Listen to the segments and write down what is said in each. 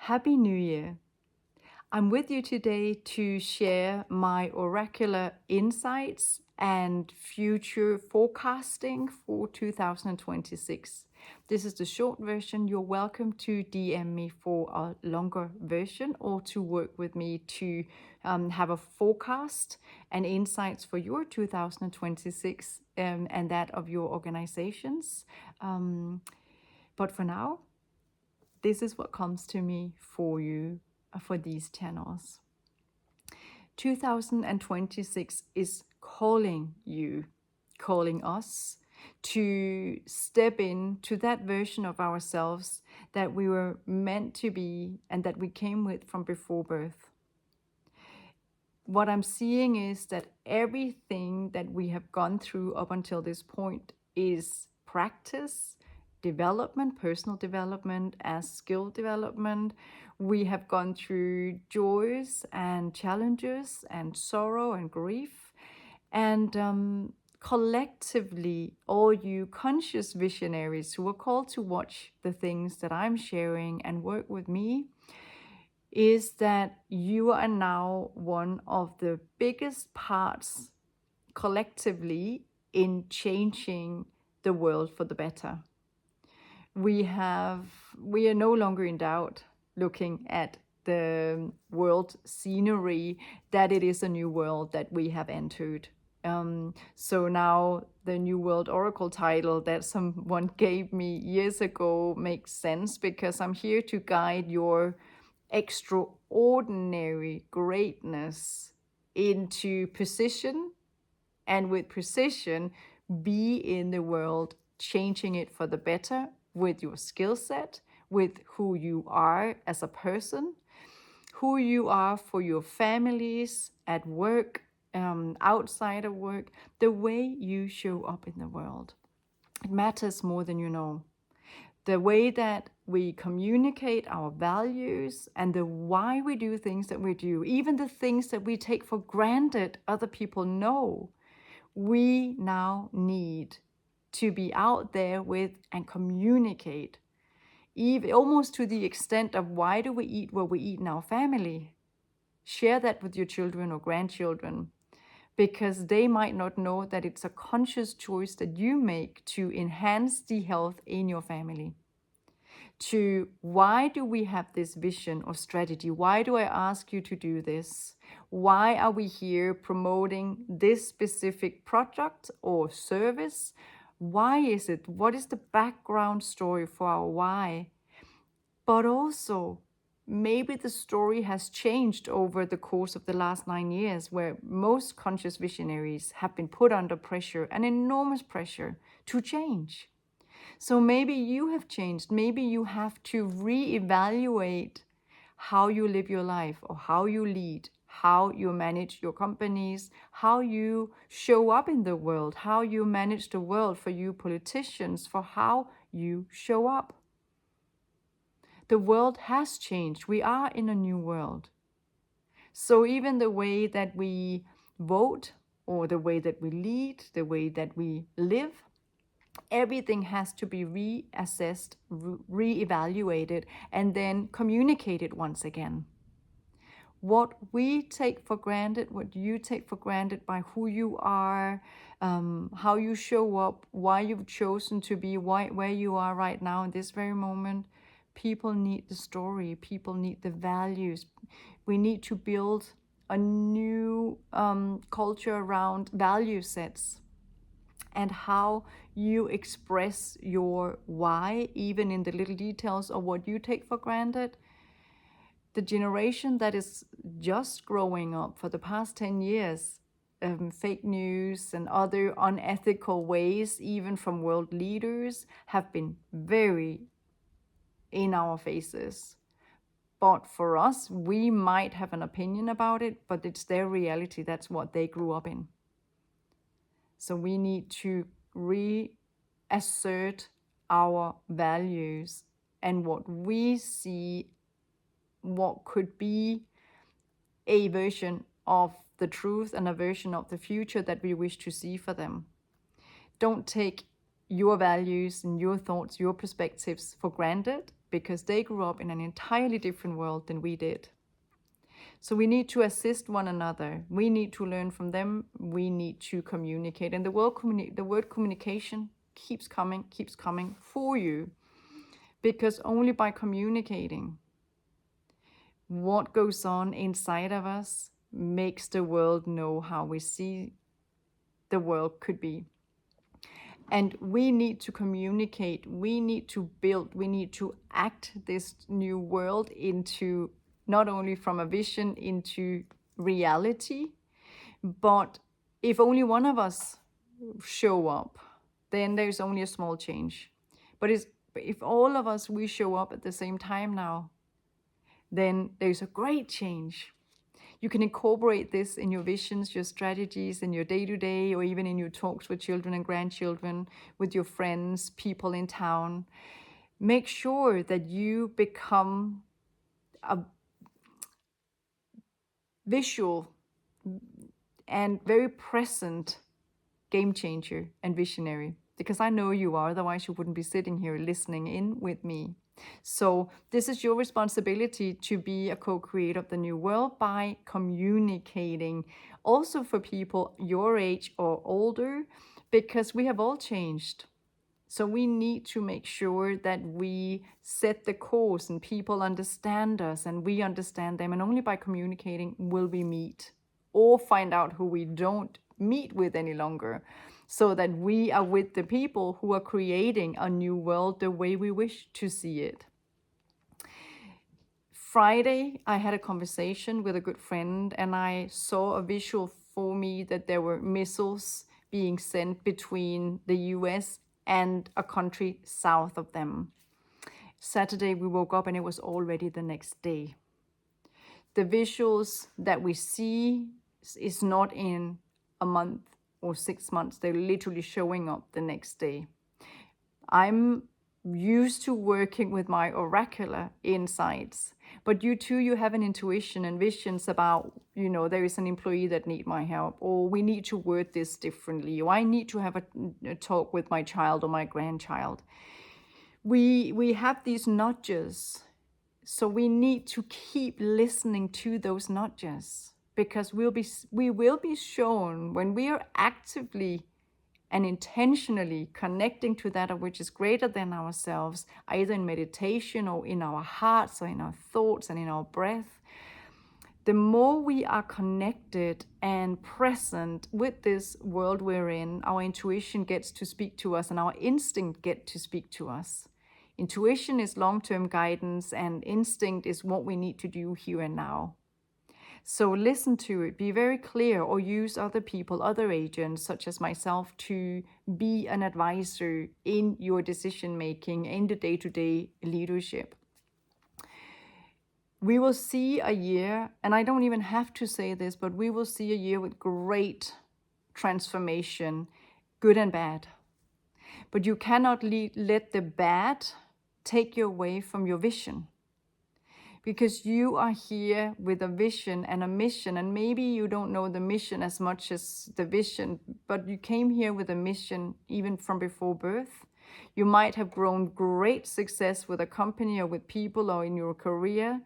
Happy New Year! I'm with you today to share my oracular insights and future forecasting for 2026. This is the short version. You're welcome to DM me for a longer version or to work with me to have a forecast and insights for your 2026 and that of your organizations. But for now, this is what comes to me for you for these channels. 2026 is calling you, calling us to step into that version of ourselves that we were meant to be and that we came with from before birth. What I'm seeing is that everything that we have gone through up until this point is practice, development, personal development, as skill development. We have gone through joys and challenges and sorrow and grief. And collectively, all you conscious visionaries who are called to watch the things that I'm sharing and work with me, is that you are now one of the biggest parts collectively in changing the world for the better. We are no longer in doubt looking at the world scenery that it is a new world that we have entered. So now the New World Oracle title that someone gave me years ago makes sense, because I'm here to guide your extraordinary greatness into position, and with precision be in the world, changing it for the better with your skill set, with who you are as a person, who you are for your families, at work, outside of work, the way you show up in the world. It matters more than you know. The way that we communicate our values and the why we do things that we do, even the things that we take for granted other people know, we now need to be out there with and communicate, even almost to the extent of why do we eat what we eat in our family. Share that with your children or grandchildren, because they might not know that it's a conscious choice that you make to enhance the health in your family. To why do we have this vision or strategy? Why do I ask you to do this? Why are we here promoting this specific product or service? Why is it? What is the background story for our why? But also, maybe the story has changed over the course of the last 9 years, where most conscious visionaries have been put under pressure, an enormous pressure to change. So maybe you have changed. Maybe you have to reevaluate how you live your life, or how you lead, how you manage your companies, how you show up in the world, how you manage the world for you politicians, for how you show up. The world has changed. We are in a new world. So even the way that we vote, or the way that we lead, the way that we live, everything has to be reassessed, reevaluated, and then communicated once again. What we take for granted, what you take for granted by who you are, how you show up, why you've chosen to be where you are right now in this very moment. People need the story. People need the values. We need to build a new culture around value sets, and how you express your why, even in the little details of what you take for granted. The generation that is just growing up for the past 10 years, fake news and other unethical ways, even from world leaders, have been very in our faces. But for us, we might have an opinion about it, but it's their reality. That's what they grew up in. So we need to reassert our values and what we see, what could be a version of the truth and a version of the future that we wish to see for them. Don't take your values and your thoughts, your perspectives for granted because they grew up in an entirely different world than we did. So we need to assist one another. We need to learn from them. We need to communicate. And the word communication keeps coming for you, because only by communicating what goes on inside of us makes the world know how we see the world could be. And we need to communicate, we need to build, we need to act this new world into, not only from a vision into reality, but if only one of us show up, then there's only a small change. But if all of us, we show up at the same time now, then there's a great change. You can incorporate this in your visions, your strategies, in your day-to-day, or even in your talks with children and grandchildren, with your friends, people in town. Make sure that you become a visual and very present game changer and visionary, because I know you are, otherwise you wouldn't be sitting here listening in with me. So this is your responsibility to be a co-creator of the new world by communicating, also for people your age or older, because we have all changed. So we need to make sure that we set the course and people understand us and we understand them. And only by communicating will we meet or find out who we don't meet with any longer, so that we are with the people who are creating a new world the way we wish to see it. Friday, I had a conversation with a good friend and I saw a visual for me that there were missiles being sent between the US and a country south of them. Saturday, we woke up and it was already the next day. The visuals that we see is not in a month or 6 months. They're literally showing up the next day. I'm used to working with my oracular insights, but you too, you have an intuition and visions about, there is an employee that need my help, or we need to word this differently, or I need to have a talk with my child or my grandchild. We have these nudges, so we need to keep listening to those nudges, because we will be shown when we are actively and intentionally connecting to that which is greater than ourselves, either in meditation or in our hearts or in our thoughts and in our breath. The more we are connected and present with this world we're in, our intuition gets to speak to us and our instinct get to speak to us. Intuition is long-term guidance and instinct is what we need to do here and now. So listen to it, be very clear, or use other people, other agents, such as myself, to be an advisor in your decision-making, in the day-to-day leadership. We will see a year, and I don't even have to say this, but we will see a year with great transformation, good and bad. But you cannot let the bad take you away from your vision. Because you are here with a vision and a mission, and maybe you don't know the mission as much as the vision, but you came here with a mission even from before birth. You might have grown great success with a company or with people or in your career,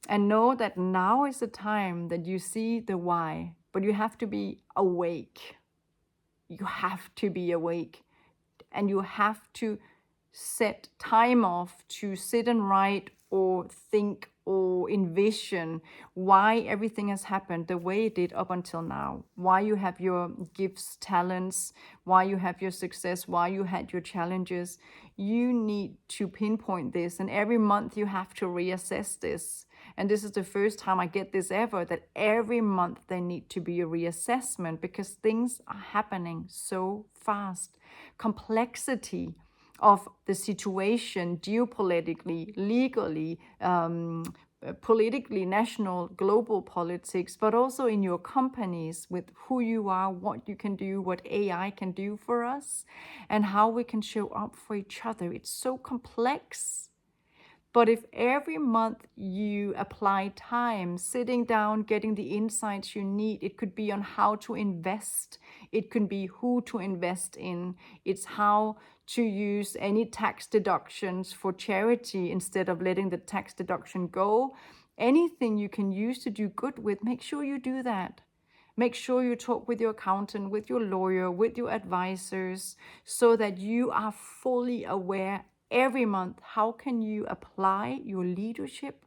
and know that now is the time that you see the why, but you have to be awake. You have to be awake, and you have to set time off to sit and write or think or envision why everything has happened the way it did up until now, why you have your gifts, talents, why you have your success, why you had your challenges. You need to pinpoint this, and every month you have to reassess this. And this is the first time I get this ever, that every month there need to be a reassessment, because things are happening so fast. Complexity of the situation geopolitically, legally, politically, national, global politics, but also in your companies with who you are, what you can do, what AI can do for us, and how we can show up for each other. It's so complex But if every month you apply time, sitting down, getting the insights you need, it could be on how to invest, it could be who to invest in, it's how to use any tax deductions for charity instead of letting the tax deduction go. Anything you can use to do good with, make sure you do that. Make sure you talk with your accountant, with your lawyer, with your advisors, so that you are fully aware every month how can you apply your leadership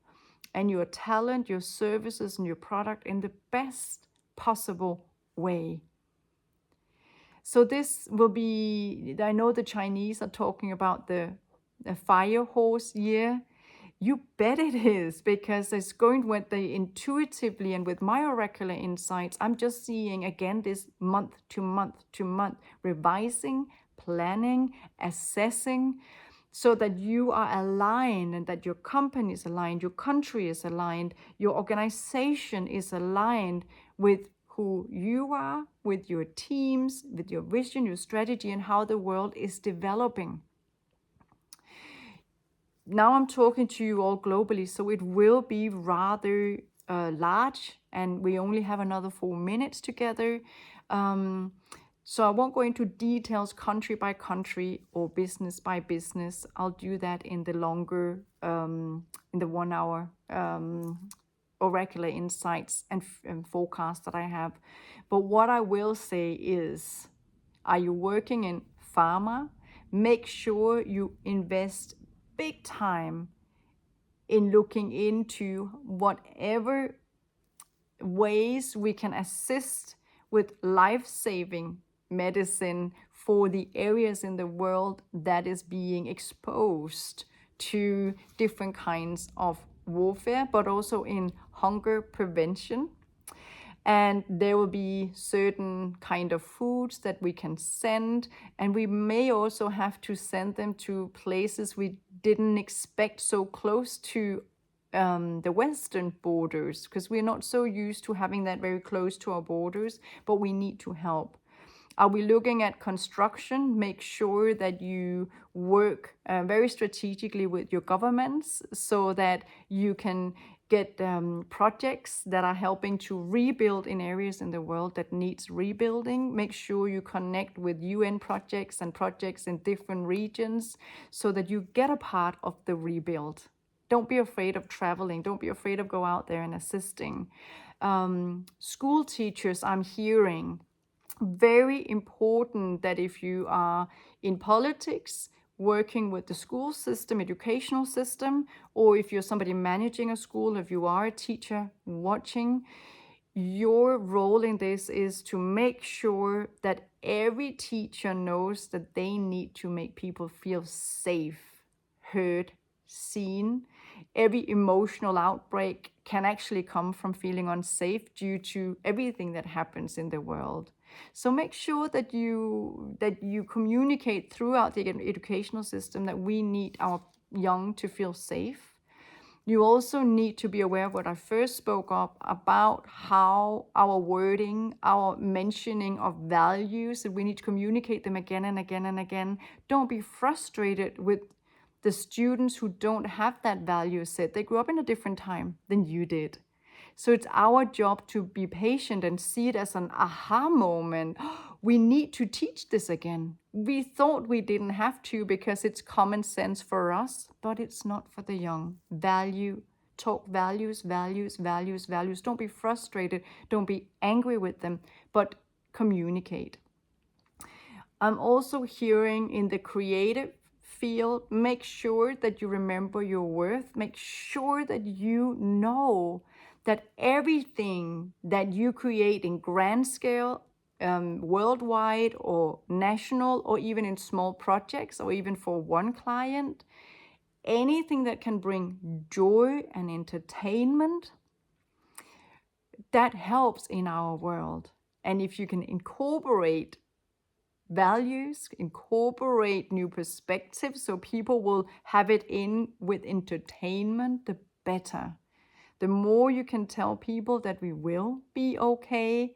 and your talent, your services, and your product in the best possible way. So this will be, I know the Chinese are talking about the fire horse year. You bet it is, because it's going with the intuitively and with my oracular insights. I'm just seeing again this month to month to month, revising, planning, assessing, so that you are aligned and that your company is aligned, your country is aligned, your organization is aligned with who you are, with your teams, with your vision, your strategy, and how the world is developing. Now I'm talking to you all globally, so it will be rather large, and we only have another 4 minutes together. So I won't go into details country by country or business by business. I'll do that in the longer, in the 1 hour oracular insights and forecast that I have. But what I will say is, are you working in pharma? Make sure you invest big time in looking into whatever ways we can assist with life-saving medicine for the areas in the world that is being exposed to different kinds of warfare, but also in hunger prevention. And there will be certain kind of foods that we can send, and we may also have to send them to places we didn't expect, so close to the western borders, because we're not so used to having that very close to our borders, but we need to help. Are we looking at construction? Make sure that you work very strategically with your governments so that you can get projects that are helping to rebuild in areas in the world that needs rebuilding. Make sure you connect with UN projects and projects in different regions so that you get a part of the rebuild. Don't be afraid of traveling. Don't be afraid of go out there and assisting. School teachers, I'm hearing, very important that if you are in politics, working with the school system, educational system, or if you're somebody managing a school, if you are a teacher watching, your role in this is to make sure that every teacher knows that they need to make people feel safe, heard, seen. Every emotional outbreak can actually come from feeling unsafe due to everything that happens in the world. So make sure that you communicate throughout the educational system that we need our young to feel safe. You also need to be aware of what I first spoke of about how our wording, our mentioning of values, that we need to communicate them again and again and again. Don't be frustrated with the students who don't have that value set. They grew up in a different time than you did. So it's our job to be patient and see it as an aha moment. We need to teach this again. We thought we didn't have to because it's common sense for us, but it's not for the young. Talk values, values, values, values. Don't be frustrated. Don't be angry with them, but communicate. I'm also hearing in the creative field, make sure that you remember your worth. Make sure that you know that everything that you create in grand scale, worldwide or national, or even in small projects, or even for one client, anything that can bring joy and entertainment, that helps in our world. And if you can incorporate values, incorporate new perspectives, so people will have it in with entertainment, the better. The more you can tell people that we will be okay,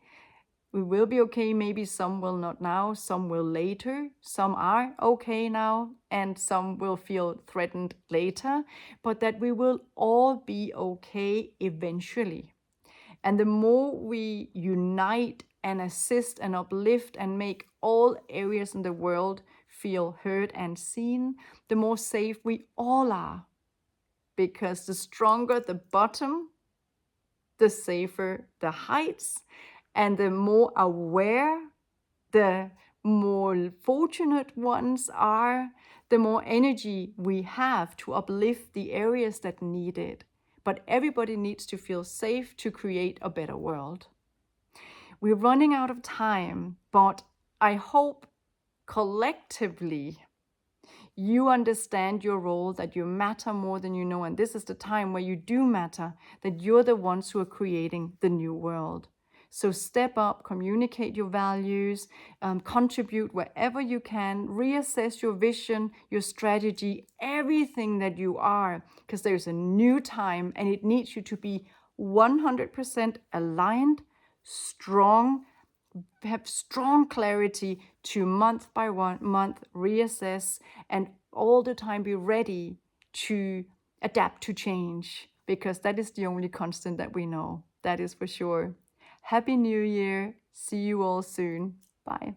We will be okay, maybe some will not now, some will later, some are okay now, and some will feel threatened later, but that we will all be okay eventually. And the more we unite and assist and uplift and make all areas in the world feel heard and seen, the more safe we all are. Because the stronger the bottom, the safer the heights, and the more aware the more fortunate ones are, the more energy we have to uplift the areas that need it. But everybody needs to feel safe to create a better world. We're running out of time, but I hope collectively you understand your role, that you matter more than you know, and this is the time where you do matter, that you're the ones who are creating the new world. So step up, communicate your values, contribute wherever you can, reassess your vision, your strategy, everything that you are, because there's a new time and it needs you to be 100% aligned, strong, have strong clarity to month by month reassess, and all the time be ready to adapt to change, because that is the only constant that we know. That is for sure. Happy New Year. See you all soon. Bye.